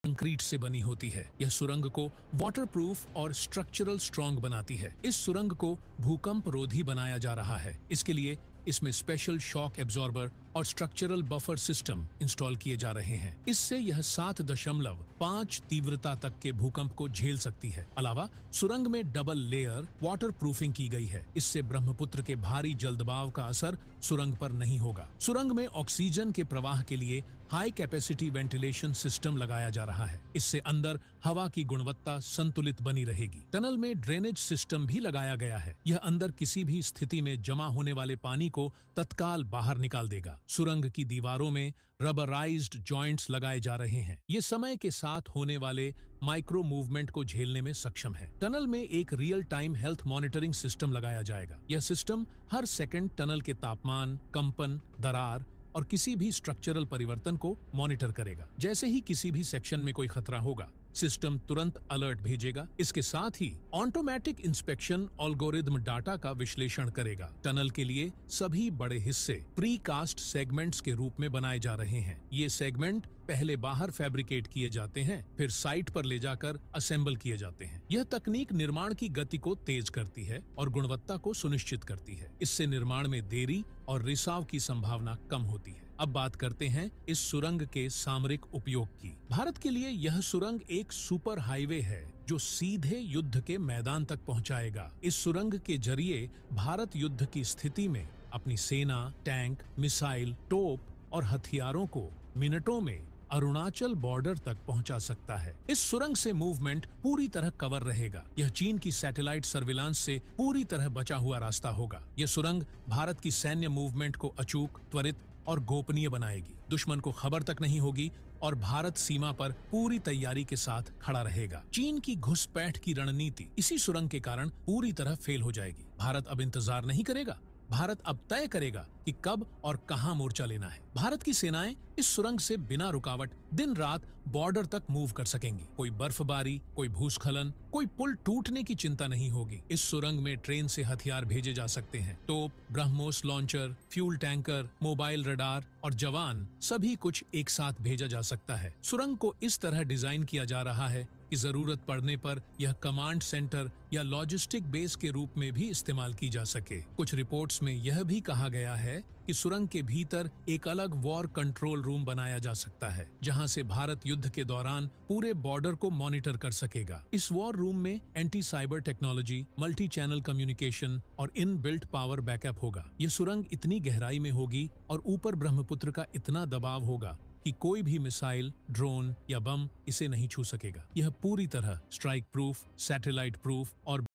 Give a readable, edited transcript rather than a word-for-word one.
Concrete से बनी होती है। यह सुरंग को वाटरप्रूफ और स्ट्रक्चरल स्ट्रॉन्ग बनाती है। इस सुरंग को भूकंप रोधी बनाया जा रहा है। इसके लिए इसमें स्पेशल शॉक एब्जॉर्बर और स्ट्रक्चरल बफर सिस्टम इंस्टॉल किए जा रहे हैं। इससे यह 7.5 तीव्रता तक के भूकंप को झेल सकती है। अलावा सुरंग में डबल लेयर वाटर प्रूफिंग की गई है। इससे ब्रह्मपुत्र के भारी जलदबाव का असर सुरंग पर नहीं होगा। सुरंग में ऑक्सीजन के प्रवाह के लिए हाई कैपेसिटी वेंटिलेशन सिस्टम लगाया जा रहा है। इससे अंदर हवा की गुणवत्ता संतुलित बनी रहेगी। टनल में ड्रेनेज सिस्टम भी लगाया गया है। यह अंदर किसी भी स्थिति में जमा होने वाले पानी को तत्काल बाहर निकाल देगा। सुरंग की दीवारों में रबराइज्ड जॉइंट्स लगाए जा रहे हैं। ये समय के साथ होने वाले माइक्रो मूवमेंट को झेलने में सक्षम है। टनल में एक real time health monitoring system लगाया जाएगा। यह सिस्टम हर सेकंड टनल के तापमान, कंपन, दरार और किसी भी स्ट्रक्चरल परिवर्तन को मॉनिटर करेगा। जैसे ही किसी भी सेक्शन में कोई खतरा होगा, सिस्टम तुरंत अलर्ट भेजेगा। इसके साथ ही ऑटोमेटिक इंस्पेक्शन एल्गोरिथम डाटा का विश्लेषण करेगा। टनल के लिए सभी बड़े हिस्से प्रीकास्ट सेगमेंट्स के रूप में बनाए जा रहे हैं। ये सेगमेंट पहले बाहर फैब्रिकेट किए जाते हैं, फिर साइट पर ले जाकर असेंबल किए जाते हैं। यह तकनीक निर्माण की गति को तेज करती है और गुणवत्ता को सुनिश्चित करती है। इससे निर्माण में देरी और रिसाव की संभावना कम होती है। अब बात करते हैं इस सुरंग के सामरिक उपयोग की। भारत के लिए यह सुरंग एक सुपर हाईवे है जो सीधे युद्ध के मैदान तक पहुंचाएगा। इस सुरंग के जरिए भारत युद्ध की स्थिति में अपनी सेना, टैंक, मिसाइल, तोप और हथियारों को मिनटों में अरुणाचल बॉर्डर तक पहुंचा सकता है। इस सुरंग से मूवमेंट पूरी तरह कवर रहेगा। यह चीन की सैटेलाइट सर्विलांस से पूरी तरह बचा हुआ रास्ता होगा। यह सुरंग भारत की सैन्य मूवमेंट को अचूक, त्वरित और गोपनीय बनाएगी। दुश्मन को खबर तक नहीं होगी और भारत सीमा पर पूरी तैयारी के साथ खड़ा रहेगा। चीन की घुसपैठ की रणनीति इसी सुरंग के कारण पूरी तरह फेल हो जाएगी। भारत अब इंतजार नहीं करेगा। भारत अब तय करेगा कि कब और कहां मोर्चा लेना है। भारत की सेनाएं इस सुरंग से बिना रुकावट दिन रात बॉर्डर तक मूव कर सकेंगी। कोई बर्फबारी, कोई भूस्खलन, कोई पुल टूटने की चिंता नहीं होगी। इस सुरंग में ट्रेन से हथियार भेजे जा सकते हैं। तोप, BrahMos launcher, fuel tanker, mobile radar और जवान, सभी कुछ एक साथ भेजा जा सकता है। सुरंग को इस तरह डिजाइन किया जा रहा है कि जरूरत पड़ने पर यह कमांड सेंटर या लॉजिस्टिक बेस के रूप में भी इस्तेमाल की जा सके। कुछ रिपोर्ट्स में यह भी कहा गया है कि सुरंग के भीतर एक अलग वॉर कंट्रोल रूम बनाया जा सकता है, जहां से भारत युद्ध के दौरान पूरे बॉर्डर को मॉनिटर कर सकेगा। इस वॉर रूम में anti cyber technology, multi channel communication और इन बिल्ट पावर बैकअप होगा। यह सुरंग इतनी गहराई में होगी और ऊपर ब्रह्मपुत्र का इतना दबाव होगा कि कोई भी मिसाइल, ड्रोन या बम इसे नहीं छू सकेगा। यह पूरी तरह स्ट्राइक प्रूफ, सैटेलाइट प्रूफ और